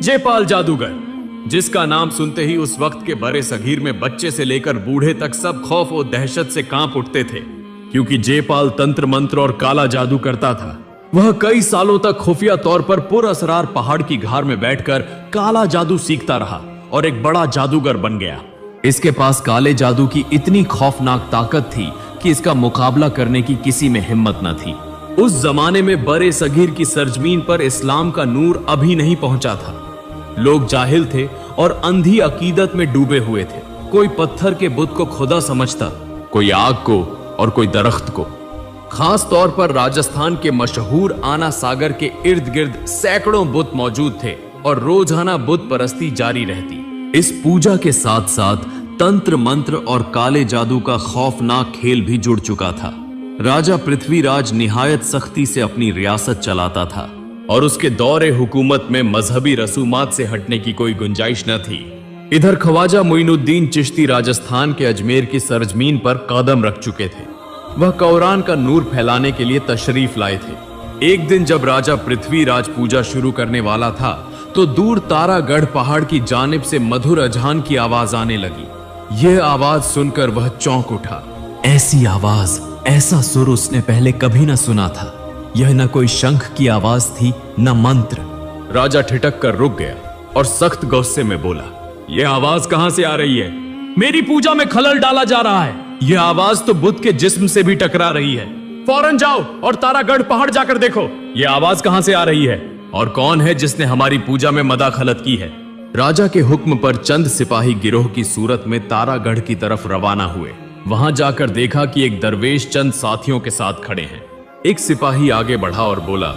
जयपाल जादूगर, जिसका नाम सुनते ही उस वक्त के बड़े सगीर में बच्चे से लेकर बूढ़े तक सब खौफ और दहशत से कांप उठते थे, क्योंकि जयपाल तंत्र मंत्र और काला जादू करता था। वह कई सालों तक खुफिया तौर पर पुरअसरार पहाड़ की घार में बैठकर काला जादू सीखता रहा और एक बड़ा जादूगर बन गया। इसके पास काले जादू की इतनी खौफनाक ताकत थी कि इसका मुकाबला करने की किसी में हिम्मत न थी। उस जमाने में बड़े सगीर की सरजमीन पर इस्लाम का नूर अभी नहीं पहुंचा था। लोग जाहिल थे और अंधी अकीदत में डूबे हुए थे। कोई पत्थर के बुत को खुदा समझता, कोई आग को और कोई दरख्त को। खास तौर पर राजस्थान के मशहूर आना सागर के इर्द गिर्द सैकड़ों बुत मौजूद थे और रोजाना बुत परस्ती जारी रहती। इस पूजा के साथ साथ तंत्र मंत्र और काले जादू का खौफनाक खेल भी जुड़ चुका था। राजा पृथ्वीराज निहायत सख्ती से अपनी रियासत चलाता था और उसके दौरे हुकूमत में मजहबी रसूमात से हटने की कोई गुंजाइश न थी। इधर ख्वाजा मोइनुद्दीन चिश्ती राजस्थान के अजमेर की सरजमीन पर कदम रख चुके थे। वह कुरान का नूर फैलाने के लिए तशरीफ लाए थे। एक दिन जब राजा पृथ्वीराज पूजा शुरू करने वाला था तो दूर तारागढ़ पहाड़ की जानिब से मधुर अजान की आवाज आने लगी। यह आवाज सुनकर वह चौंक उठा। ऐसी आवाज, ऐसा सुर उसने पहले कभी न सुना था। यह न कोई शंख की आवाज थी, न मंत्र। राजा ठिठक कर रुक गया और सख्त गुस्से में बोला, यह आवाज कहां से आ रही है? मेरी पूजा में खलल डाला जा रहा है। यह आवाज तो बुद्ध के जिस्म से भी टकरा रही है। फौरन जाओ और तारागढ़ पहाड़ जाकर देखो, यह आवाज कहां से आ रही है और कौन है जिसने हमारी पूजा में मदाखलत की है। राजा के हुक्म पर चंद सिपाही गिरोह की सूरत में तारागढ़ की तरफ रवाना हुए। वहां जाकर देखा कि एक दरवेश चंद साथियों के साथ खड़े हैं। एक सिपाही आगे बढ़ा और बोला,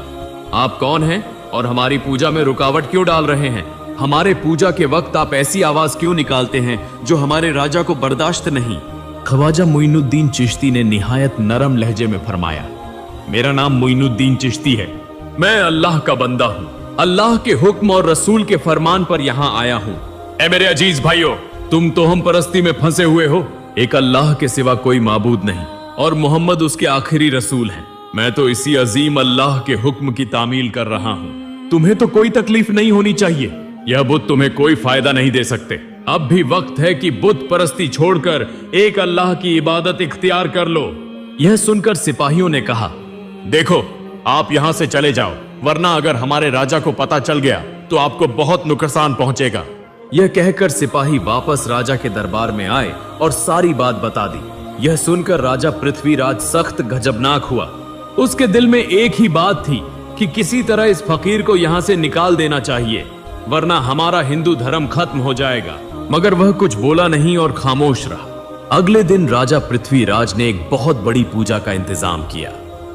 आप कौन हैं और हमारी पूजा में रुकावट क्यों डाल रहे हैं? हमारे पूजा के वक्त आप ऐसी आवाज क्यों निकालते हैं जो हमारे राजा को बर्दाश्त नहीं? ख्वाजा मोइनुद्दीन चिश्ती ने निहायत नरम लहजे में फरमाया, मेरा नाम मोइनुद्दीन चिश्ती है। मैं अल्लाह का बंदा हूँ। अल्लाह के हुक्म और रसूल के फरमान पर यहाँ आया हूँ। ऐ मेरे अजीज भाइयों, तुम तो हम परस्ती में फंसे हुए हो। एक अल्लाह के सिवा कोई माबूद नहीं और मोहम्मद उसके आखिरी रसूल हैं। मैं तो इसी अजीम अल्लाह के हुक्म की तामील कर रहा हूँ। तुम्हें तो कोई तकलीफ नहीं होनी चाहिए। यह बुत तुम्हें कोई फायदा नहीं दे सकते। अब भी वक्त है कि बुत परस्ती छोड़कर एक अल्लाह की इबादत इख्तियार कर लो। यह सुनकर सिपाहियों ने कहा, देखो आप यहां से चले जाओ, वरना अगर हमारे राजा को पता चल गया तो आपको बहुत नुकसान पहुंचेगा। यह कहकर सिपाही वापस राजा के दरबार में आए और सारी बात बता दी। यह सुनकर राजा पृथ्वीराज सख्त गजबनाक हुआ। उसके दिल में एक ही बात थी कि किसी तरह इस फकीर को यहां से निकाल देना चाहिए, वरना हमारा हिंदू धर्म खत्म हो जाएगा। मगर वह कुछ बोला नहीं और खामोश रहा। अगले दिन राजा पृथ्वीराज ने एक बहुत बड़ी पूजा का इंतजाम किया।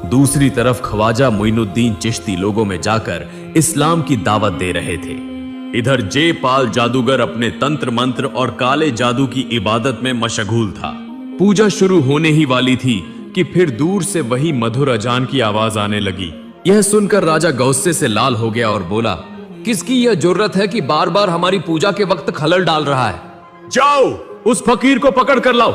दूसरी तरफ ख्वाजा मोइनुद्दीन चिश्ती लोगों में जाकर इस्लाम की दावत दे रहे थे। इधर जयपाल जादूगर अपने तंत्र मंत्र और काले जादू की इबादत में मशगूल था। पूजा शुरू होने ही वाली थी कि फिर दूर से वही मधुर अजान की आवाज आने लगी। यह सुनकर राजा गुस्से से लाल हो गया और बोला, किसकी यह जुर्रत है कि बार बार हमारी पूजा के वक्त खलल डाल रहा है? जाओ उस फकीर को पकड़ कर लाओ।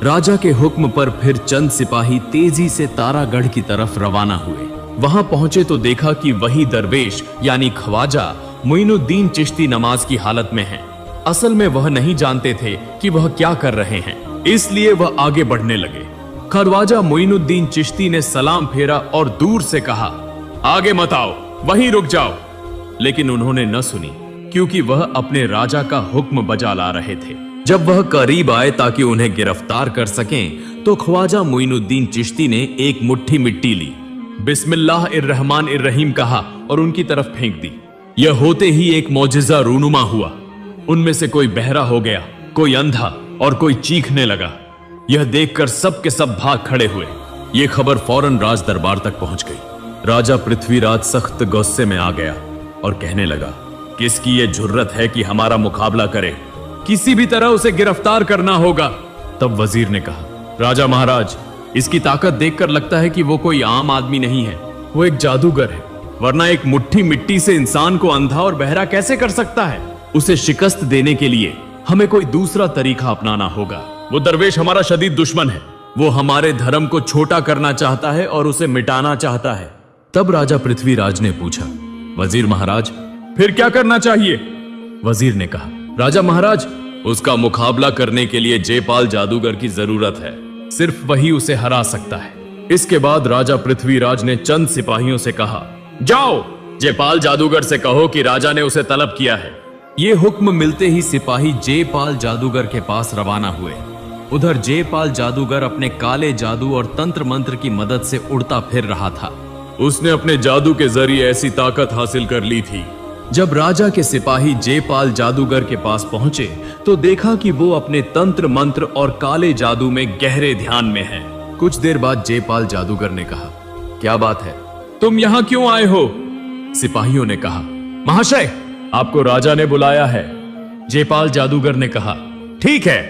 राजा के हुक्म पर फिर चंद सिपाही तेजी से तारागढ़ की तरफ रवाना हुए। वहां पहुंचे तो देखा कि वही दरवेश यानी ख्वाजा मोइनुद्दीन चिश्ती नमाज की हालत में है। असल में वह नहीं जानते थे कि वह क्या कर रहे हैं, इसलिए वह आगे बढ़ने लगे। ख्वाजा मोइनुद्दीन चिश्ती ने सलाम फेरा और दूर से कहा, आगे मत आओ, वहीं रुक जाओ। लेकिन उन्होंने न सुनी, क्योंकि वह अपने राजा का हुक्म बजा ला रहे थे। जब वह करीब आए ताकि उन्हें गिरफ्तार कर सकें, तो ख्वाजा मोइनुद्दीन चिश्ती ने एक मुट्ठी मिट्टी ली, बिस्मिल्लाहिर्रहमानिर्रहीम कहा और उनकी तरफ फेंक दी। यह होते ही एक मौजिजा रूनुमा हुआ। उनमें से कोई बहरा हो गया, कोई अंधा और कोई चीखने लगा। यह देखकर सब के सब भाग खड़े हुए। यह खबर फौरन राज दरबार तक पहुंच गई। राजा पृथ्वीराज सख्त गुस्से में आ गया और कहने लगा, किसकी यह जुर्रत है कि हमारा मुकाबला करे? किसी भी तरह उसे गिरफ्तार करना होगा। तब वजीर ने कहा, राजा महाराज, इसकी ताकत देखकर लगता है कि वो कोई आम आदमी नहीं है, वो एक जादूगर है, वरना एक मुट्ठी मिट्टी से इंसान को अंधा और बहरा कैसे कर सकता है? उसे शिकस्त देने के लिए हमें कोई दूसरा तरीका अपनाना होगा। वो दरवेश हमारा शदीद दुश्मन है। वो हमारे धर्म को छोटा करना चाहता है और उसे मिटाना चाहता है। तब राजा पृथ्वीराज ने पूछा, वजीर महाराज, फिर क्या करना चाहिए? वजीर ने कहा, राजा महाराज, उसका मुकाबला करने के लिए जयपाल जादूगर की जरूरत है। सिर्फ वही उसे हरा सकता है। इसके बाद राजा पृथ्वीराज ने चंद सिपाहियों से कहा, जाओ जयपाल जादूगर से कहो कि राजा ने उसे तलब किया है। ये हुक्म मिलते ही सिपाही जयपाल जादूगर के पास रवाना हुए। उधर जयपाल जादूगर अपने काले जादू और तंत्र मंत्र की मदद से उड़ता फिर रहा था। उसने अपने जादू के जरिए ऐसी ताकत हासिल कर ली थी। जब राजा के सिपाही जयपाल जादूगर के पास पहुंचे तो देखा कि वो अपने तंत्र मंत्र और काले जादू में गहरे ध्यान में है। कुछ देर बाद जयपाल जादूगर ने कहा, क्या बात है, तुम यहां क्यों आए हो? सिपाहियों ने कहा, महाशय, आपको राजा ने बुलाया है। जयपाल जादूगर ने कहा, ठीक है,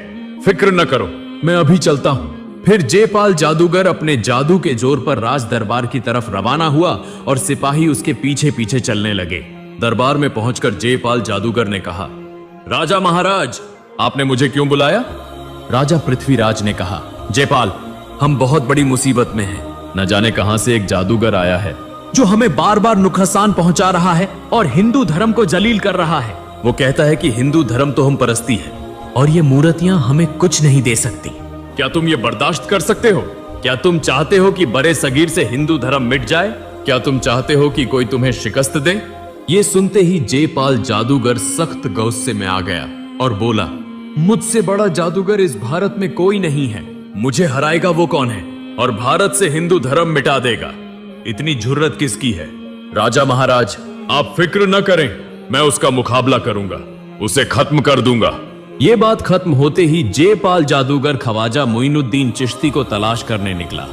फिक्र न करो, मैं अभी चलता हूं। फिर जयपाल जादूगर अपने जादू के जोर पर राज दरबार की तरफ रवाना हुआ और सिपाही उसके पीछे पीछे चलने लगे। दरबार में पहुंचकर जयपाल जादूगर ने कहा, राजा महाराज, आपने मुझे क्यों बुलाया? राजा पृथ्वीराज ने कहा, जयपाल, हम बहुत बड़ी मुसीबत में हैं। न जाने कहां से एक जादूगर आया है जो हमें बार बार नुकसान पहुंचा रहा है और हिंदू धर्म को जलील कर रहा है। वो कहता है कि हिंदू धर्म तो हम परस्ती है और ये मूर्तियां हमें कुछ नहीं दे सकती। क्या तुम ये बर्दाश्त कर सकते हो? क्या तुम चाहते हो कि बड़े सगीर से हिंदू धर्म मिट जाए? क्या तुम चाहते हो कि कोई तुम्हें शिकस्त दे? ये सुनते ही जयपाल जादूगर सख्त गुस्से में आ गया और बोला, मुझसे बड़ा जादूगर इस भारत में कोई नहीं है। मुझे हराएगा वो कौन है और भारत से हिंदू धर्म मिटा देगा? इतनी जुर्रत किसकी है? राजा महाराज, आप फिक्र न करें, मैं उसका मुकाबला करूंगा, उसे खत्म कर दूंगा। ये बात खत्म होते ही जयपाल जादूगर ख्वाजा मोइनुद्दीन चिश्ती को तलाश करने निकला।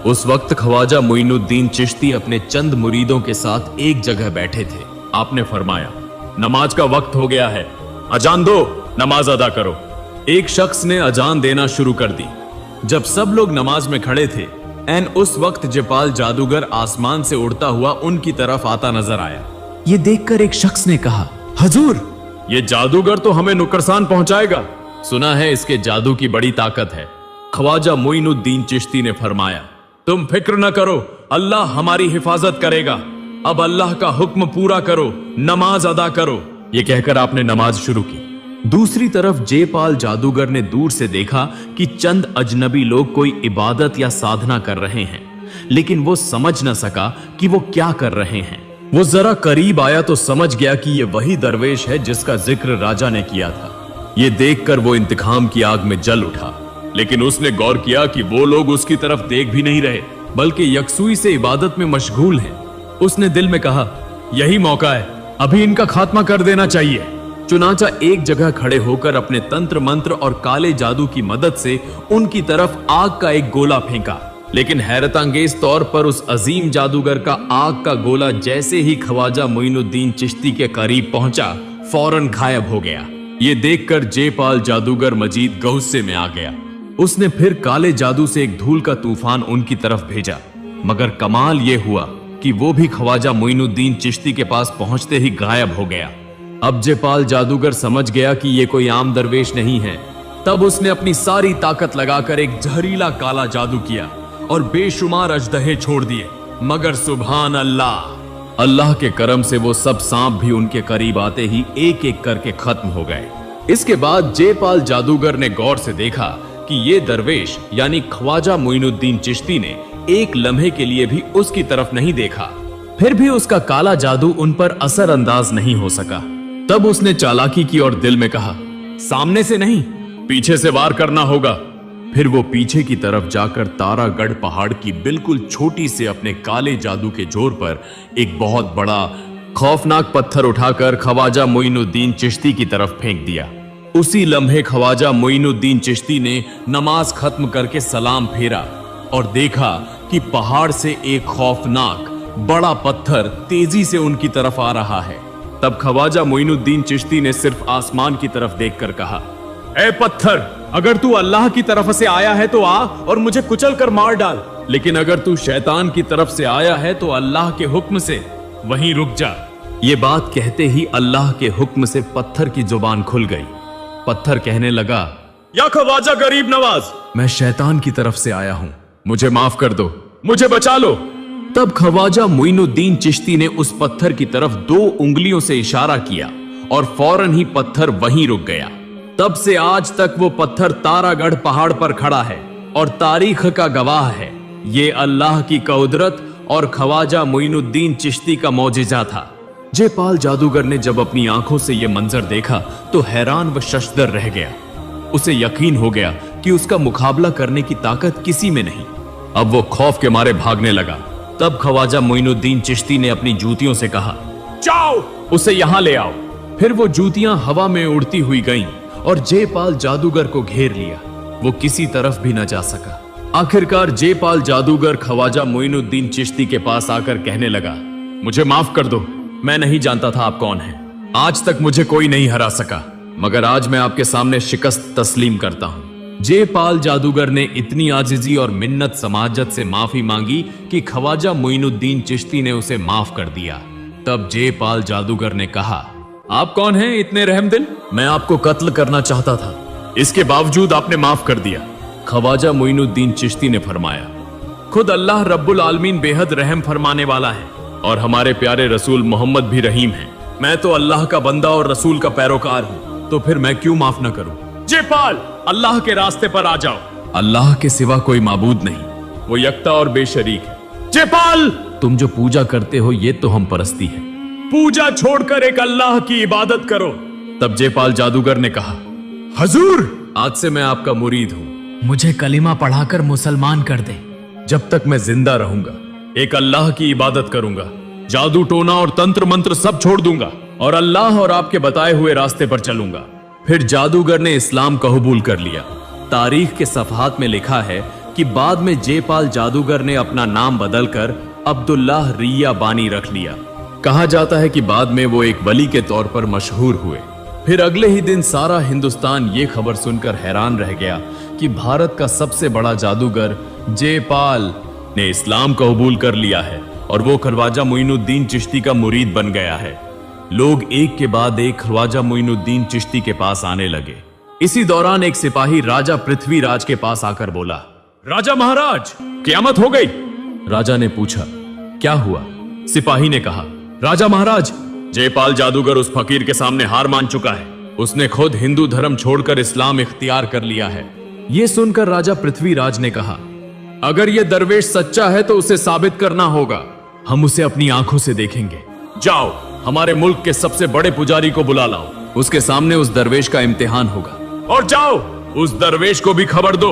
उस वक्त ख्वाजा मोइनुद्दीन चिश्ती अपने चंद मुरीदों के साथ एक जगह बैठे थे। आपने फरमाया, नमाज का वक्त हो गया है, अजान दो, नमाज अदा करो। एक शख्स ने अजान देना शुरू कर दी। जब सब लोग नमाज में खड़े थे, एन उस वक्त जयपाल जादूगर आसमान से उड़ता हुआ उनकी तरफ आता नजर आया। ये देखकर एक शख्स ने कहा, हुजूर, ये जादूगर तो हमें नुकसान पहुंचाएगा। सुना है इसके जादू की बड़ी ताकत है। ख्वाजा मोइनुद्दीन चिश्ती ने फरमाया, तुम फिक्र न करो, अल्लाह हमारी हिफाजत करेगा। अब अल्लाह का हुक्म पूरा करो, नमाज अदा करो। ये कहकर आपने नमाज शुरू की। दूसरी तरफ जयपाल जादूगर ने दूर से देखा कि चंद अजनबी लोग कोई इबादत या साधना कर रहे हैं, लेकिन वो समझ न सका कि वो क्या कर रहे हैं। वो जरा करीब आया तो समझ गया कि ये वही दरवेश है जिसका जिक्र राजा ने किया था। ये देखकर वो इंतकाम की आग में जल उठा, लेकिन उसने गौर किया कि वो लोग उसकी तरफ देख भी नहीं रहे, बल्कि यकसुई से इबादत में मशगूल हैं। उसने दिल में कहा, यही मौका है, अभी इनका खात्मा कर देना चाहिए। चुनाचा एक जगह खड़े होकर अपने तंत्र मंत्र और काले जादू की मदद से उनकी तरफ आग का एक गोला फेंका, लेकिन हैरतअंगेज तौर पर उस अजीम जादूगर का आग का गोला जैसे ही ख्वाजा मोइनुद्दीन चिश्ती के करीब पहुंचा, फौरन गायब हो गया। ये देखकर जयपाल जादूगर मजीद गुस्से में आ गया। उसने फिर काले जादू से एक धूल का तूफान उनकी तरफ भेजा, मगर कमाल ये हुआ कि वो भी ख्वाजा मोइनुद्दीन चिश्ती के पास पहुंचते ही गायब हो गया। अब जयपाल जादूगर समझ गया कि ये कोई आम दरवेश नहीं है। तब उसने अपनी सारी ताकत लगाकर एक जहरीला काला जादू किया और बेशुमार अजदहे छोड़ दिए, मगर सुभान अल्लाह, अल्लाह के करम से वो सब सांप भी उनके करीब आते ही एक एक करके खत्म हो गए। इसके बाद जयपाल जादूगर ने गौर से देखा कि ये दरवेश यानी ख्वाजा मोइनुद्दीन चिश्ती ने एक लम्हे के लिए भी उसकी तरफ नहीं देखा। फिर भी उसका काला जादू उन पर असर अंदाज नहीं हो सका। तब उसने चालाकी की और दिल में कहा, सामने से नहीं, पीछे से वार करना होगा। फिर वो पीछे की तरफ जाकर तारागढ़ पहाड़ की बिल्कुल छोटी से अपने काले जादू के जोर पर एक बहुत बड़ा खौफनाक पत्थर उठाकर ख्वाजा मोइनुद्दीन चिश्ती की तरफ फेंक दिया। उसी लम्हे ख्वाजा मोइनुद्दीन चिश्ती ने नमाज खत्म करके सलाम फेरा और देखा कि पहाड़ से एक खौफनाक बड़ा पत्थर तेजी से उनकी तरफ आ रहा है। तब ख्वाजा मोइनुद्दीन चिश्ती ने सिर्फ आसमान की तरफ देखकर कहा, ए पत्थर, अगर तू अल्लाह की तरफ से आया है तो आ और मुझे कुचल कर मार डाल, लेकिन अगर तू शैतान की तरफ से आया है तो अल्लाह के हुक्म से वहीं रुक जा। ये बात कहते ही अल्लाह के हुक्म से पत्थर की जुबान खुल गई। पत्थर कहने लगा, या ख्वाजा गरीब नवाज, मैं शैतान की तरफ से आया हूं, मुझे माफ कर दो, मुझे बचा लो। तब ख्वाजा मोइनुद्दीन चिश्ती ने उस पत्थर की तरफ 2 उंगलियों से इशारा किया और फौरन ही पत्थर वहीं रुक गया। तब से आज तक वो पत्थर तारागढ़ पहाड़ पर खड़ा है और तारीख का गवाह है। ये अल्लाह की कुदरत और ख्वाजा मोइनुद्दीन चिश्ती का मौजिजा था। जयपाल जादूगर ने जब अपनी आंखों से यह मंजर देखा तो हैरान व शशदर रह गया। उसे यकीन हो गया कि उसका मुकाबला करने की ताकत किसी में नहीं। अब वो खौफ के मारे भागने लगा। तब ख्वाजा मोइनुद्दीन चिश्ती ने अपनी जूतियों से कहा, जाओ उसे यहां ले आओ। फिर वो जूतियां हवा में उड़ती हुई गईं और जयपाल जादूगर को घेर लिया। वो किसी तरफ भी न जा सका। आखिरकार जयपाल जादूगर ख्वाजा मोइनुद्दीन चिश्ती के पास आकर कहने लगा, मुझे माफ कर दो, मैं नहीं जानता था आप कौन हैं। आज तक मुझे कोई नहीं हरा सका, मगर आज मैं आपके सामने शिकस्त तस्लीम करता हूं। जयपाल जादूगर ने इतनी आजिजी और मिन्नत समाजत से माफी मांगी कि ख्वाजा मोइनुद्दीन चिश्ती ने उसे माफ कर दिया। तब जयपाल जादूगर ने कहा, आप कौन हैं इतने रहमदिल? मैं आपको कत्ल करना चाहता था, इसके बावजूद आपने माफ कर दिया। ख्वाजा मोइनुद्दीन चिश्ती ने फरमाया, खुद अल्लाह रब्बुल आलमीन बेहद रहम फरमाने वाला है और हमारे प्यारे रसूल मोहम्मद भी रहीम हैं। मैं तो अल्लाह का बंदा और रसूल का पैरोकार हूं, तो फिर मैं क्यों माफ न करूं? जयपाल, अल्लाह के रास्ते पर आ जाओ। अल्लाह के सिवा कोई माबूद नहीं, वो यकता और बेशरीक है। जयपाल, तुम जो पूजा करते हो ये तो हम परस्ती है। पूजा छोड़कर एक अल्लाह की इबादत करो। तब जयपाल जादूगर ने कहा, हजूर, आज से मैं आपका मुरीद हूं, मुझे कलिमा पढ़ाकर मुसलमान कर दे। जब तक मैं जिंदा रहूंगा एक अल्लाह की इबादत करूंगा, जादू टोना और तंत्र मंत्र सब छोड़ दूंगा और अल्लाह और आपके बताए हुए रास्ते पर चलूंगा। फिर जादूगर ने इस्लाम कबूल कर लिया। तारीख के सफहात में लिखा है कि बाद में जयपाल जादूगर ने अपना नाम बदलकर अब्दुल्लाह रिया बानी रख लिया। कहा जाता है कि बाद में वो एक वली के तौर पर मशहूर हुए। फिर अगले ही दिन सारा हिंदुस्तान ये खबर सुनकर हैरान रह गया कि भारत का सबसे बड़ा जादूगर जयपाल ने इस्लाम कबूल कर लिया है और वो ख्वाजा मोइनुद्दीन चिश्ती का मुरीद बन गया है। लोग एक के बाद एक ख्वाजा मोइनुद्दीन चिश्ती के पास आने लगे। इसी दौरान एक सिपाही राजा पृथ्वीराज के पास आकर बोला, राजा महाराज, क़यामत हो गई। राजा ने पूछा, क्या हुआ? सिपाही ने कहा, राजा महाराज, जयपाल जादूगर उस फकीर के सामने हार मान चुका है। उसने खुद हिंदू धर्म छोड़कर इस्लाम इख्तियार कर लिया है। यह सुनकर राजा पृथ्वीराज ने कहा, अगर यह दरवेश सच्चा है तो उसे साबित करना होगा। हम उसे अपनी आंखों से देखेंगे। जाओ, हमारे मुल्क के सबसे बड़े पुजारी को बुला लाओ, उसके सामने उस दरवेश का इम्तिहान होगा। और जाओ, उस दरवेश को भी खबर दो।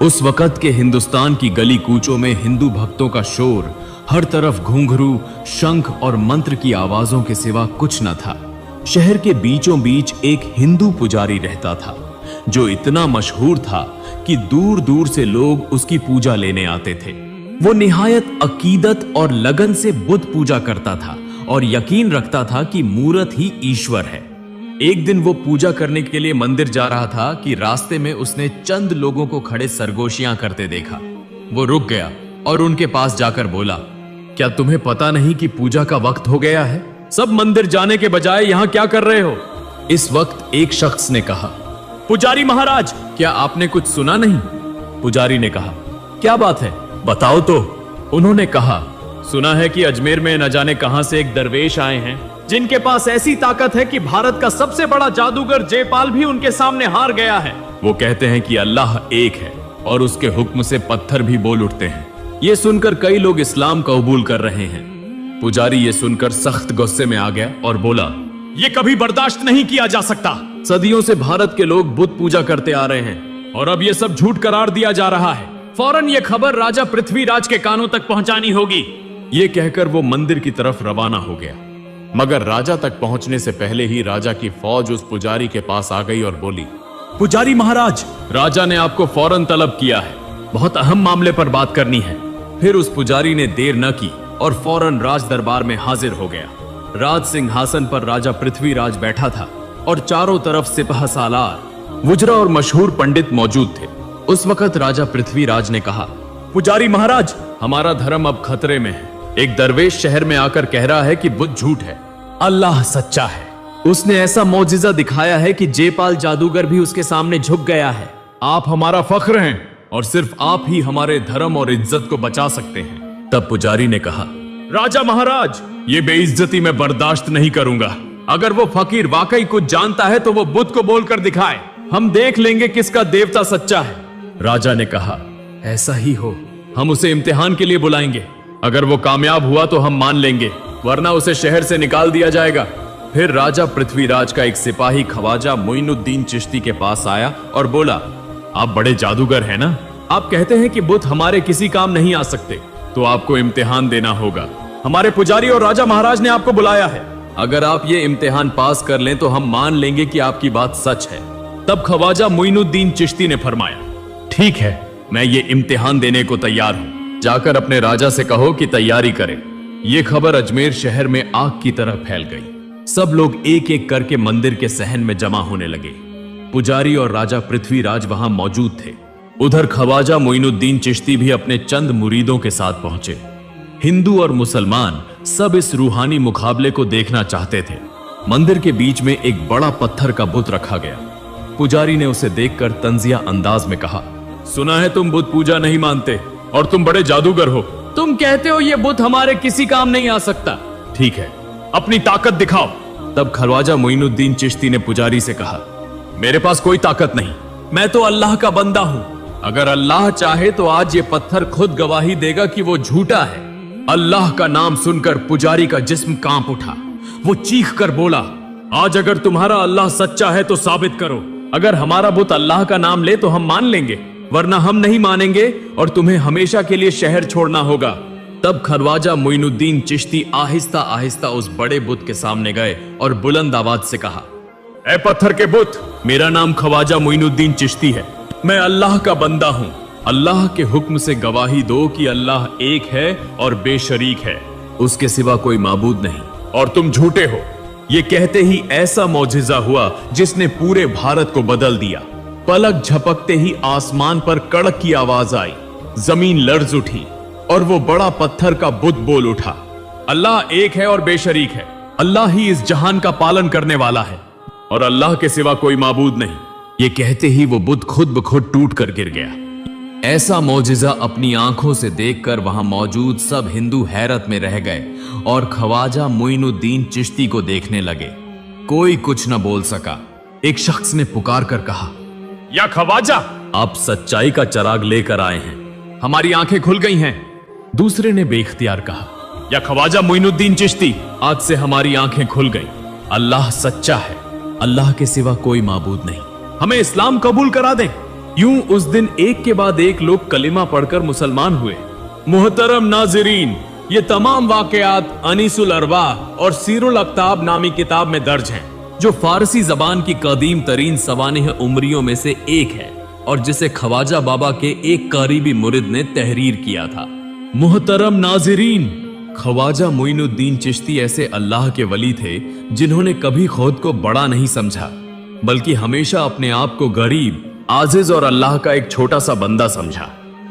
उस वक्त के हिंदुस्तान की गली कूचों में हिंदू भक्तों का शोर, हर तरफ घुंघरू, शंख और मंत्र की आवाजों के सिवा कुछ न था। शहर के बीचों बीच एक हिंदू पुजारी रहता था जो इतना मशहूर था कि दूर दूर से लोग उसकी पूजा लेने आते थे। वो निहायत अकीदत और लगन से बुद्ध पूजा करता था और यकीन रखता था कि मूरत ही ईश्वर है। एक दिन वो पूजा करने के लिए मंदिर जा रहा था कि रास्ते में उसने चंद लोगों को खड़े सरगोशियां करते देखा। वो रुक गया और उनके पास जाकर बोला, क्या तुम्हें पता नहीं कि पूजा का वक्त हो गया है? सब मंदिर जाने के बजाय यहाँ क्या कर रहे हो? इस वक्त एक शख्स ने कहा, पुजारी महाराज, क्या आपने कुछ सुना नहीं? पुजारी ने कहा, क्या बात है, बताओ तो। उन्होंने कहा, सुना है कि अजमेर में न जाने कहां से एक दरवेश आए हैं जिनके पास ऐसी ताकत है कि भारत का सबसे बड़ा जादूगर जयपाल भी उनके सामने हार गया है। वो कहते हैं कि अल्लाह एक है और उसके हुक्म से पत्थर भी बोल उठते हैं। ये सुनकर कई लोग इस्लाम कबूल कर रहे हैं। पुजारी ये सुनकर सख्त गुस्से में आ गया और बोला, ये कभी बर्दाश्त नहीं किया जा सकता। सदियों से भारत के लोग बुद्ध पूजा करते आ रहे हैं और अब ये सब झूठ करार दिया जा रहा है। फौरन ये खबर राजा पृथ्वीराज के कानों तक पहुंचानी होगी। ये कहकर वो मंदिर की तरफ रवाना हो गया, मगर राजा तक पहुंचने से पहले ही राजा की फौज उस पुजारी के पास आ गई और बोली, पुजारी महाराज, राजा ने आपको फौरन तलब किया है, बहुत अहम मामले पर बात करनी है। फिर उस पुजारी ने देर न की और फौरन राज दरबार में हाजिर हो गया। राज सिंहासन पर राजा पृथ्वीराज बैठा था और चारों तरफ सिपह सालार, वुजरा और मशहूर पंडित मौजूद थे। उस वक्त राजा पृथ्वीराज ने कहा, पुजारी महाराज, हमारा धर्म अब खतरे में है। एक दरवेश शहर में आकर कह रहा है कि बुद्ध झूठ है, अल्लाह सच्चा है। उसने ऐसा मौजिजा दिखाया है कि जयपाल जादूगर भी उसके सामने झुक गया है। आप हमारा फख्र हैं और सिर्फ आप ही हमारे धर्म और इज्जत को बचा सकते हैं। तब पुजारी ने कहा, राजा महाराज, ये बेइज्जती मैं बर्दाश्त नहीं करूंगा। अगर वो फकीर वाकई कुछ जानता है तो वो बुद्ध को बोलकर दिखाए, हम देख लेंगे किसका देवता सच्चा है। राजा ने कहा, ऐसा ही हो, हम उसे इम्तिहान के लिए बुलाएंगे। अगर वो कामयाब हुआ तो हम मान लेंगे, वरना उसे शहर से निकाल दिया जाएगा। फिर राजा पृथ्वीराज का एक सिपाही ख्वाजा मोइनुद्दीन चिश्ती के पास आया और बोला, आप बड़े जादूगर हैं ना? आप कहते हैं कि बुद्ध हमारे किसी काम नहीं आ सकते, तो आपको इम्तिहान देना होगा। हमारे पुजारी और राजा महाराज ने आपको बुलाया है। अगर आप ये इम्तिहान पास कर लें तो हम मान लेंगे कि आपकी बात सच है। तब ख्वाजा मोइनुद्दीन चिश्ती ने फरमाया, ठीक है, मैं ये इम्तिहान देने को तैयार हूं। जाकर अपने राजा से कहो कि तैयारी करे। ये खबर अजमेर शहर में आग की तरह फैल गई। सब लोग एक एक करके मंदिर के सहन में जमा होने लगे। पुजारी और राजा पृथ्वीराज वहां मौजूद थे। उधर ख्वाजा मोइनुद्दीन चिश्ती भी अपने चंद मुरीदों के साथ पहुंचे। हिंदू और मुसलमान सब इस रूहानी मुकाबले को देखना चाहते थे। मंदिर के बीच में एक बड़ा पत्थर का बुत रखा गया। पुजारी ने उसे देखकर तंजिया अंदाज में कहा, सुना है तुम बुत पूजा नहीं मानते और तुम बड़े जादूगर हो। तुम कहते हो ये बुत हमारे किसी काम नहीं आ सकता। ठीक है, अपनी ताकत दिखाओ। तब ख्वाजा मोइनुद्दीन चिश्ती ने पुजारी से कहा, मेरे पास कोई ताकत नहीं, मैं तो अल्लाह का बंदा हूं। अगर अल्लाह चाहे तो आज ये पत्थर खुद गवाही देगा कि वो झूठा है। अल्लाह का नाम सुनकर पुजारी का जिस्म कांप उठा। वो चीख कर बोला, आज अगर तुम्हारा अल्लाह सच्चा है तो साबित करो। अगर हमारा बुत अल्लाह का नाम ले तो हम मान लेंगे, वरना हम नहीं मानेंगे और तुम्हें हमेशा के लिए शहर छोड़ना होगा। तब ख्वाजा मोइनुद्दीन चिश्ती आहिस्ता आहिस्ता उस बड़े बुत के सामने गए और बुलंद आवाज से कहा, ऐ पत्थर के बुत, मेरा नाम ख्वाजा मोइनुद्दीन चिश्ती है। मैं अल्लाह का बंदा हूं। अल्लाह के हुक्म से गवाही दो कि अल्लाह एक है और बेशरीक है, उसके सिवा कोई माबूद नहीं, और तुम झूठे हो। ये कहते ही ऐसा मौजिजा हुआ जिसने पूरे भारत को बदल दिया। पलक झपकते ही आसमान पर कड़क की आवाज आई, जमीन लर्ज उठी और वो बड़ा पत्थर का बुत बोल उठा, अल्लाह एक है और बेशरीक है। अल्लाह ही इस जहान का पालन करने वाला है और अल्लाह के सिवा कोई माबूद नहीं। ये कहते ही वो बुत खुद ब खुद टूट कर गिर गया। ऐसा मौजिजा अपनी आंखों से देखकर वहां मौजूद सब हिंदू हैरत में रह गए और ख्वाजा मोइनुद्दीन चिश्ती को देखने लगे। कोई कुछ न बोल सका। एक शख्स ने पुकार कर कहा, या ख्वाजा, आप सच्चाई का चिराग लेकर आए हैं, हमारी आंखें खुल गई हैं। दूसरे ने बेख्तियार कहा, या ख्वाजा मोइनुद्दीन चिश्ती, आज से हमारी आंखें खुल गई। अल्लाह सच्चा है, अल्लाह के सिवा कोई माबूद नहीं, हमें इस्लाम कबूल करा दें। यूं उस दिन एक के बाद एक लोग कलिमा पढ़कर मुसलमान हुए। मुहतरम नाज़रीन, ये तमाम वाकयात अनीसुल अरवाह और सीरुल अख्ताब नामी किताब में दर्ज हैं, जो फारसी जबान की कदीम तरीन सवानिह उमरियों में से एक है और जिसे ख्वाजा बाबा के एक करीबी मुरिद ने तहरीर किया था। मुहतरम नाज़रीन, ख्वाजा मोइनुद्दीन चिश्ती ऐसे अल्लाह के वली थे जिन्होंने कभी खुद को बड़ा नहीं समझा, बल्कि हमेशा अपने आप को गरीब, आजिज और अल्लाह का एक छोटा सा बंदा समझा।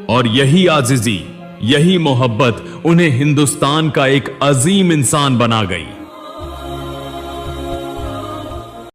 और यही आजिजी, यही मोहब्बत उन्हें हिंदुस्तान का एक अजीम इंसान बना गई।